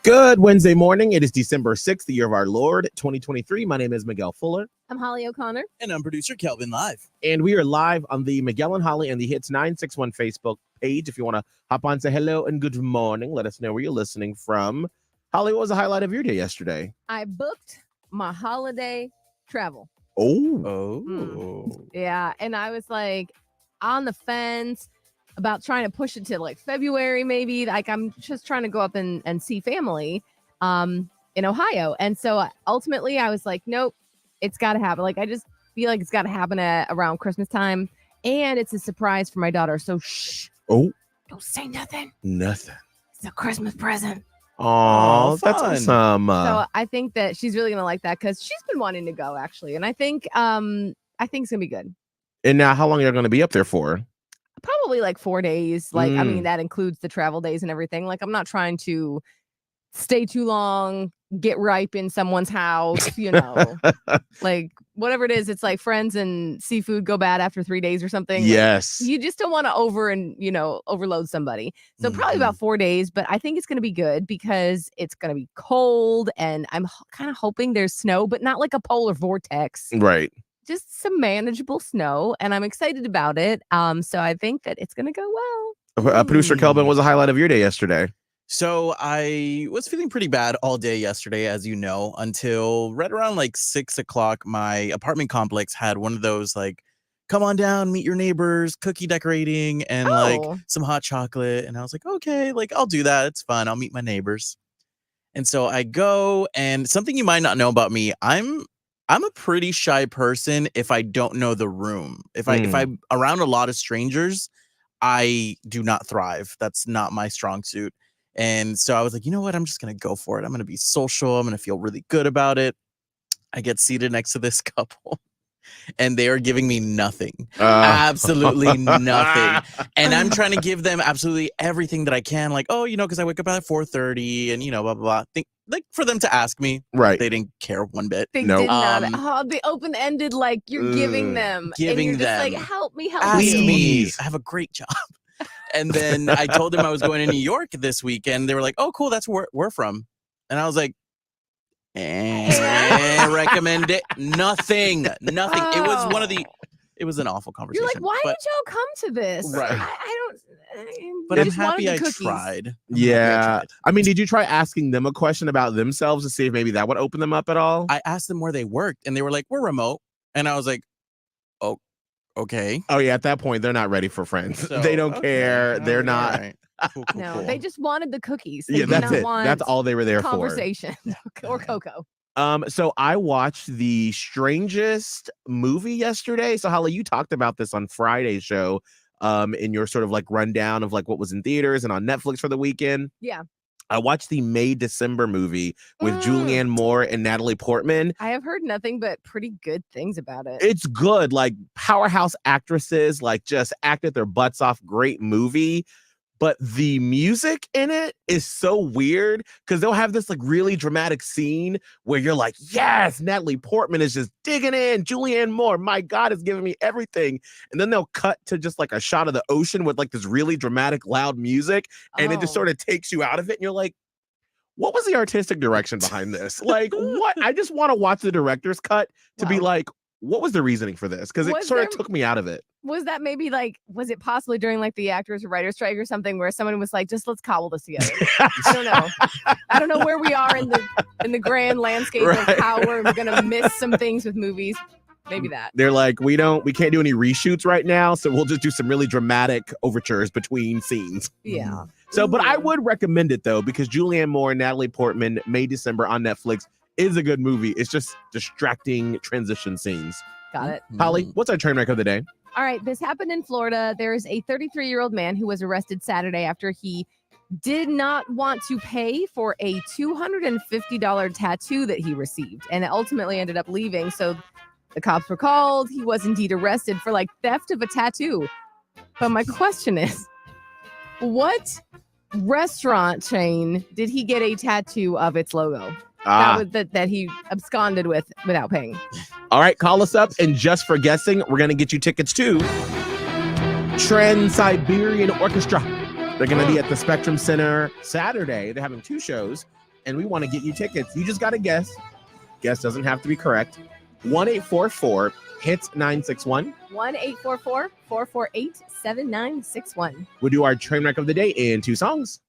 Good Wednesday morning. It is December 6th, the year of our Lord, 2023. My name is Miguel Fuller. I'm Holly O'Connor. And I'm producer Kelvin Live. And we are live on the Miguel and Holly and the Hits 961 Facebook page. If you want to hop on, say hello and good morning. Let us know where you're listening from. Holly, what was the highlight of your day yesterday? I booked my holiday travel. Yeah, and I was like on the fence about trying to push it to like February, maybe. Like I'm just trying to go up and see family in Ohio. And so ultimately I was like, nope, it's got to happen. Like I just feel like it's got to happen around Christmas time. And it's a surprise for my daughter. So shh. Oh. Don't say nothing. Nothing. It's a Christmas present. Oh, that's awesome. So I think that she's really going to like that because she's been wanting to go, actually. And I think it's going to be good. And now how long are you going to be up there for? Probably like 4 days. Like, I mean, that includes the travel days and everything. Like, I'm not trying to stay too long, get ripe in someone's house, like whatever it is. It's like friends and seafood go bad after 3 days or something. Yes. Like, you just don't want to overload somebody. So probably about 4 days, but I think it's going to be good because it's going to be cold and I'm kind of hoping there's snow, but not like a polar vortex. Right. Just some manageable snow, and I'm excited about it. So I think that it's going to go well. Producer Kelvin, what was the highlight of your day yesterday? So I was feeling pretty bad all day yesterday, as you know, until right around like 6 o'clock. My apartment complex had one of those like, come on down, meet your neighbors, cookie decorating, and like some hot chocolate. And I was like, okay, like I'll do that. It's fun. I'll meet my neighbors. And so I go, and something you might not know about me, I'm a pretty shy person if I don't know the room. If I'm around a lot of strangers, I do not thrive. That's not my strong suit. And so I was like, you know what? I'm just going to go for it. I'm going to be social. I'm going to feel really good about it. I get seated next to this couple and they are giving me nothing. Absolutely nothing. And I'm trying to give them absolutely everything that I can. Like, because I wake up at 4:30 and, blah, blah, blah. Like for them to ask me. Right. They didn't care one bit. They did not. The open-ended, like you're giving them. Giving and you're them. just like, help me, ask you. me. I have a great job. And then I told them I was going to New York this weekend. They were like, oh, cool. That's where we're from. And I was like, recommend it. Nothing. It was an awful conversation. You're like, why did y'all come to this? Right. I don't. But I'm happy I tried. I mean, did you try asking them a question about themselves to see if maybe that would open them up at all? I asked them where they worked and they were like, we're remote. And I was like, oh, okay. Oh, yeah. At that point, they're not ready for friends. So, they don't care. They're not. Right. Cool, No, they just wanted the cookies. They That's did it. not want That's all they were there conversation or cocoa. So I watched the strangest movie yesterday. So Holly, you talked about this on Friday's show, in your sort of like rundown of like what was in theaters and on Netflix for the weekend. Yeah. I watched the May-December movie with Julianne Moore and Natalie Portman. I have heard nothing but pretty good things about it. It's good. Like powerhouse actresses, like just acted their butts off. Great movie. But the music in it is so weird because they'll have this like really dramatic scene where you're like, yes, Natalie Portman is just digging in. Julianne Moore, my God, is giving me everything. And then they'll cut to just like a shot of the ocean with like this really dramatic, loud music. And it just sort of takes you out of it. And you're like, what was the artistic direction behind this? Like, what? I just want to watch the director's cut to be like, what was the reasoning for this? Because it sort of took me out of it. Was that maybe like, was it possibly during like the actors or writers strike or something where someone was like, just let's cobble this together? I don't know. I don't know where we are in the grand landscape of how we're going to miss some things with movies. Maybe that. They're like, we can't do any reshoots right now. So we'll just do some really dramatic overtures between scenes. Yeah. So, but I would recommend it though, because Julianne Moore and Natalie Portman, May-December on Netflix, is a good movie. It's just distracting transition scenes. Got it. Holly, what's our train wreck of the day? All right, this happened in Florida. There is a 33-year-old man who was arrested Saturday after he did not want to pay for a $250 tattoo that he received, and it ultimately ended up leaving. So the cops were called. He was indeed arrested for like theft of a tattoo. But my question is, what restaurant chain did he get a tattoo of its logo? That he absconded with without paying. All right, call us up, and just for guessing, we're going to get you tickets to Trans-Siberian Orchestra. They're They're going to be at the Spectrum Center Saturday. They're having 2 shows, and we want to get you tickets. You just got to guess. Guess doesn't have to be correct. 1-844-HITS-961. 1-844-448-7961. We'll do our train wreck of the day in 2 songs.